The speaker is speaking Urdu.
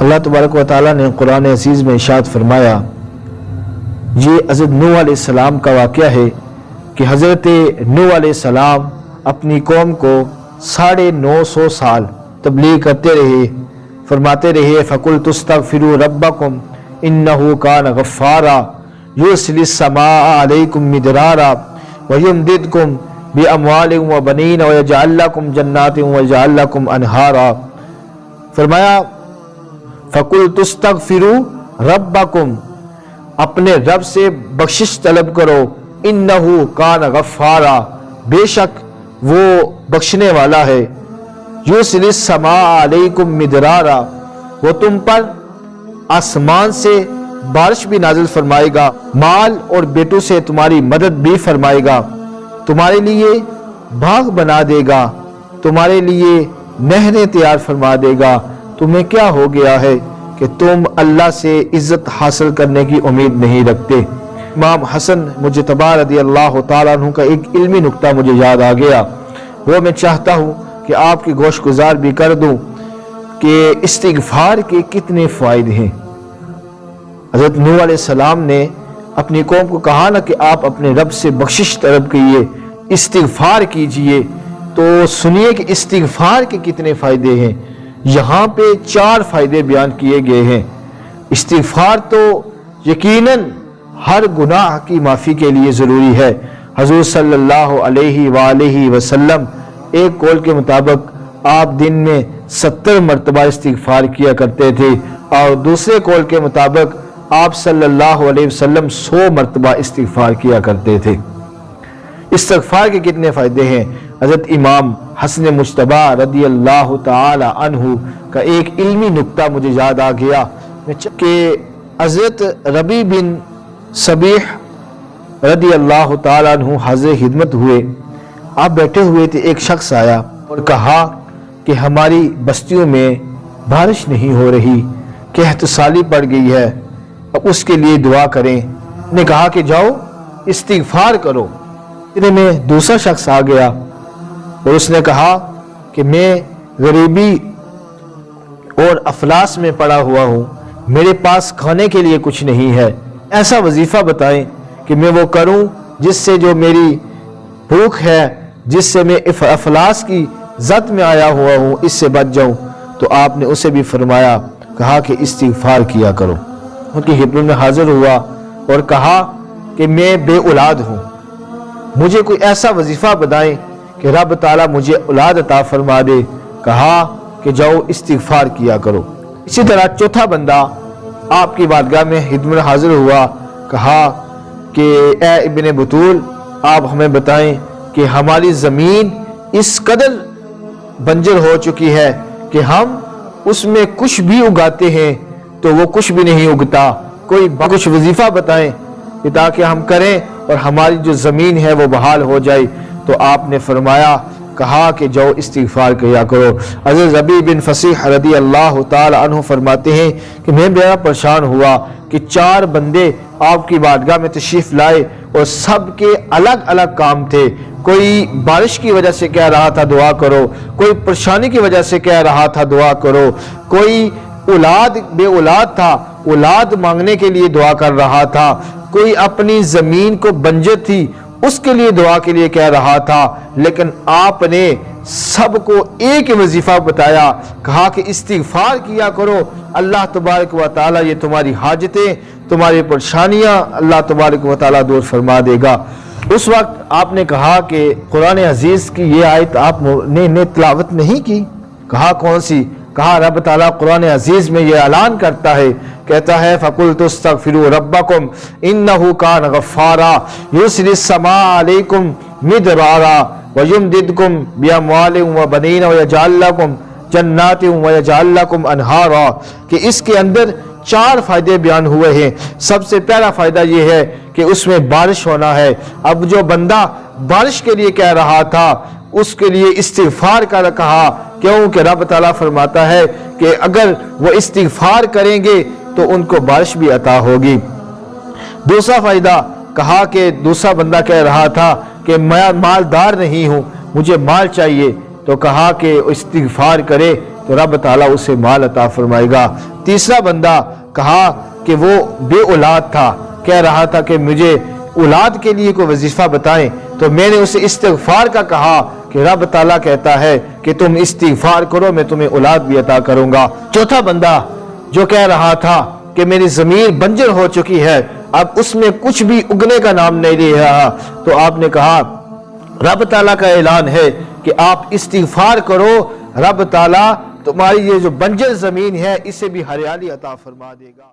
اللہ تبارک و تعالیٰ نے قرآن عزیز میں ارشاد فرمایا، یہ حضرت نوح علیہ السلام کا واقعہ ہے کہ حضرت نوح علیہ السلام اپنی قوم کو 950 سال تبلیغ کرتے رہے، فرماتے رہے فَقُلْتُ اسْتَغْفِرُوا رَبَّكُمْ إِنَّهُ كَانَ غَفَّارًا يُرْسِلِ السَّمَاءَ عَلَيْكُمْ مِدْرَارًا وَيُمْدِدْكُمْ بِأَمْوَالٍ وَبَنِينَ وَيَجْعَلْ لَكُمْ جَنَّاتٍ وَيَجْعَلْ لَكُمْ أَنْهَارًا۔ فرمایا فَقُلْتُ اسْتَغْفِرُوا رَبَّكُمْ، اپنے رب سے بخشش طلب کرو، إِنَّهُ كَانَ غَفَّارًا، بے شک وہ بخشنے والا ہے، يُرْسِلِ السَّمَاءَ عَلَيْكُمْ مِدْرَارًا، وہ تم پر آسمان سے بارش بھی نازل فرمائے گا، مال اور بیٹوں سے تمہاری مدد بھی فرمائے گا، تمہارے لیے باغ بنا دے گا، تمہارے لیے نہریں تیار فرما دے گا۔ تمہیں کیا ہو گیا ہے کہ تم اللہ سے عزت حاصل کرنے کی امید نہیں رکھتے؟ امام حسن مجتبی رضی اللہ تعالیٰ عنہ کا ایک علمی نکتہ مجھے یاد آ گیا، وہ میں چاہتا ہوں کہ آپ کی گوش گزار بھی کر دوں کہ استغفار کے کتنے فائدے ہیں۔ حضرت نوح علیہ السلام نے اپنی قوم کو کہا نا کہ آپ اپنے رب سے بخشش طلب کیجیے، استغفار کیجیے، تو سنیے کہ استغفار کے کتنے فائدے ہیں۔ یہاں پہ 4 فائدے بیان کیے گئے ہیں۔ استغفار تو یقیناً ہر گناہ کی معافی کے لیے ضروری ہے۔ حضور صلی اللہ علیہ وآلہ وسلم ایک قول کے مطابق آپ دن میں 70 مرتبہ استغفار کیا کرتے تھے، اور دوسرے قول کے مطابق آپ صلی اللہ علیہ وسلم 100 مرتبہ استغفار کیا کرتے تھے۔ استغفار کے کتنے فائدے ہیں؟ حضرت امام حسن مجتبی رضی اللہ تعالی عنہ کا ایک علمی نکتہ مجھے یاد آ گیا کہ حضرت ربی بن صبیح رضی اللہ تعالی عنہ حاضر خدمت ہوئے، آپ بیٹھے ہوئے تھے، ایک شخص آیا اور کہا کہ ہماری بستیوں میں بارش نہیں ہو رہی، قحط سالی پڑ گئی ہے، اب اس کے لیے دعا کریں۔ نے کہا کہ جاؤ استغفار کرو۔ اتنے میں دوسرا شخص آ گیا اور اس نے کہا کہ میں غریبی اور افلاس میں پڑا ہوا ہوں، میرے پاس کھانے کے لیے کچھ نہیں ہے، ایسا وظیفہ بتائیں کہ میں وہ کروں جس سے جو میری بھوک ہے، جس سے میں افلاس کی زد میں آیا ہوا ہوں، اس سے بچ جاؤں۔ تو آپ نے اسے بھی فرمایا، کہا کہ استغفار کیا کرو۔ ان کی خدمت میں حاضر ہوا اور کہا کہ میں بے اولاد ہوں، مجھے کوئی ایسا وظیفہ بتائیں کہ رب تعالیٰ مجھے اولاد عطا فرما دے۔ کہا کہ جاؤ استغفار کیا کرو۔ اسی طرح چوتھا بندہ آپ کی بارگاہ میں خدمت میں حاضر ہوا، کہا کہ اے ابن بطول، آپ ہمیں بتائیں کہ ہماری زمین اس قدر بنجر ہو چکی ہے کہ ہم اس میں کچھ بھی اگاتے ہیں تو وہ کچھ بھی نہیں اگتا، کوئی کچھ وظیفہ بتائیں کہ تاکہ ہم کریں اور ہماری جو زمین ہے وہ بحال ہو جائے۔ تو آپ نے فرمایا، کہا کہ جاؤ استغفار کیا کرو۔ حضرت ربیع بن فصیح رضی اللہ تعالی عنہ فرماتے ہیں کہ میں بڑا پریشان ہوا کہ 4 بندے آپ کی بارگاہ میں تشریف لائے اور سب کے الگ الگ کام تھے، کوئی بارش کی وجہ سے کہہ رہا تھا دعا کرو، کوئی پریشانی کی وجہ سے کہہ رہا تھا دعا کرو، کوئی بے اولاد تھا، اولاد مانگنے کے لیے دعا کر رہا تھا، کوئی اپنی زمین کو بنجر تھی اس کے لیے دعا کے لیے کہہ رہا تھا، لیکن آپ نے سب کو ایک وظیفہ بتایا، کہا کہ استغفار کیا کرو، اللہ تبارک و تعالی یہ تمہاری حاجتیں، تمہاری پریشانیاں اللہ تبارک و تعالی دور فرما دے گا۔ اس وقت آپ نے کہا کہ قرآن عزیز کی یہ آیت آپ نے تلاوت نہیں کی؟ کہا کون سی؟ کہا رب تعالیٰ قرآن عزیز میں یہ اعلان کرتا ہے، کہتا ہے فَقُلْتُ اسْتَغْفِرُوا رَبَّكُمْ إِنَّهُ كَانَ غَفَّارًا يُرْسِلِ السَّمَاءَ عَلَيْكُمْ مِدْرَارًا وَيُمْدِدْكُمْ بِأَمْوَالٍ وَبَنِينَ وَيَجْعَلْ لَكُمْ جَنَّاتٍ وَيَجْعَلْ لَكُمْ أَنْهَارًا، کہ اس کے اندر 4 فائدے بیان ہوئے ہیں۔ سب سے پہلا فائدہ یہ ہے کہ اس میں بارش ہونا ہے۔ اب جو بندہ بارش کے لیے کہہ رہا تھا اس کے لیے استغفار کا کہا، کیونکہ رب تعالیٰ فرماتا ہے کہ اگر وہ استغفار کریں گے تو ان کو بارش بھی عطا ہوگی۔ دوسرا فائدہ کہا کہ دوسرا بندہ کہہ رہا تھا کہ میں مالدار نہیں ہوں، مجھے مال چاہیے، تو کہا کہ استغفار کرے تو رب تعالیٰ اسے مال عطا فرمائے گا۔ تیسرا بندہ کہا کہ وہ بے اولاد تھا، کہہ رہا تھا کہ مجھے اولاد کے لیے کوئی وظیفہ بتائیں، تو میں نے اسے استغفار کا کہا کہ رب تعالیٰ کہتا ہے کہ تم استغفار کرو، میں تمہیں اولاد بھی عطا کروں گا۔ چوتھا بندہ جو کہہ رہا تھا کہ میری زمین بنجر ہو چکی ہے، اب اس میں کچھ بھی اگنے کا نام نہیں لے رہا، تو آپ نے کہا رب تعالیٰ کا اعلان ہے کہ آپ استغفار کرو، رب تعالیٰ تمہاری یہ جو بنجر زمین ہے اسے بھی ہریالی عطا فرما دے گا۔